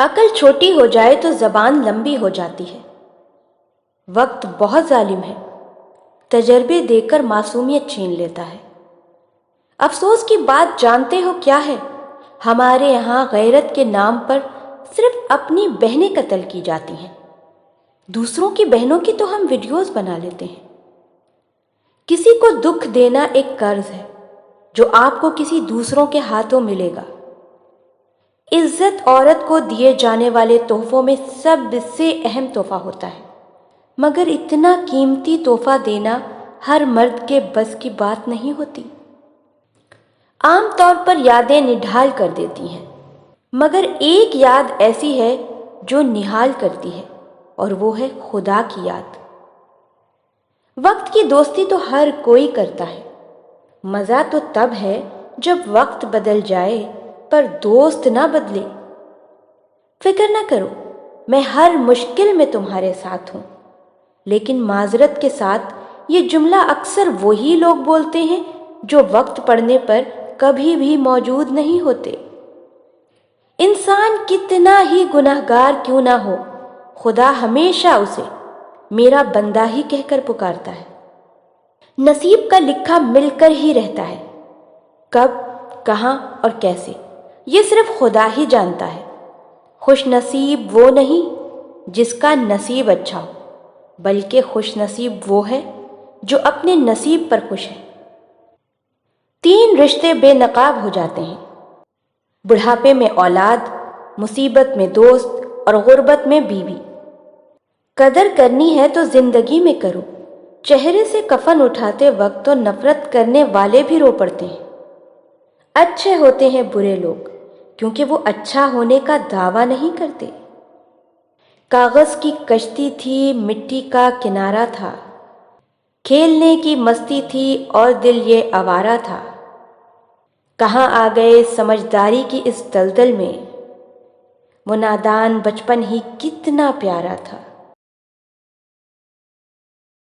عقل چھوٹی ہو جائے تو زبان لمبی ہو جاتی ہے۔ وقت بہت ظالم ہے، تجربے دے کر معصومیت چھین لیتا ہے۔ افسوس کی بات جانتے ہو کیا ہے؟ ہمارے یہاں غیرت کے نام پر صرف اپنی بہنیں قتل کی جاتی ہیں، دوسروں کی بہنوں کی تو ہم ویڈیوز بنا لیتے ہیں۔ کسی کو دکھ دینا ایک قرض ہے جو آپ کو کسی دوسروں کے ہاتھوں ملے گا۔ عزت عورت کو دیے جانے والے تحفوں میں سب سے اہم تحفہ ہوتا ہے، مگر اتنا قیمتی تحفہ دینا ہر مرد کے بس کی بات نہیں ہوتی۔ عام طور پر یادیں نڈھال کر دیتی ہیں، مگر ایک یاد ایسی ہے جو نہال کرتی ہے، اور وہ ہے خدا کی یاد۔ وقت کی دوستی تو ہر کوئی کرتا ہے، مزہ تو تب ہے جب وقت بدل جائے پر دوست نہ بدلے۔ فکر نہ کرو، میں ہر مشکل میں تمہارے ساتھ ہوں، لیکن معذرت کے ساتھ یہ جملہ اکثر وہی لوگ بولتے ہیں جو وقت پڑنے پر کبھی بھی موجود نہیں ہوتے۔ انسان کتنا ہی گنہگار کیوں نہ ہو، خدا ہمیشہ اسے میرا بندہ ہی کہہ کر پکارتا ہے۔ نصیب کا لکھا مل کر ہی رہتا ہے، کب، کہاں اور کیسے یہ صرف خدا ہی جانتا ہے۔ خوش نصیب وہ نہیں جس کا نصیب اچھا ہو، بلکہ خوش نصیب وہ ہے جو اپنے نصیب پر خوش ہے۔ 3 رشتے بے نقاب ہو جاتے ہیں، بڑھاپے میں اولاد، مصیبت میں دوست اور غربت میں بیوی۔ قدر کرنی ہے تو زندگی میں کرو، چہرے سے کفن اٹھاتے وقت تو نفرت کرنے والے بھی رو پڑتے ہیں۔ اچھے ہوتے ہیں برے لوگ، کیونکہ وہ اچھا ہونے کا دعویٰ نہیں کرتے۔ کاغذ کی کشتی تھی، مٹی کا کنارہ تھا، کھیلنے کی مستی تھی اور دل یہ آوارہ تھا۔ کہاں آ گئے سمجھداری کی اس دلدل میں، وہ نادان بچپن ہی کتنا پیارا تھا۔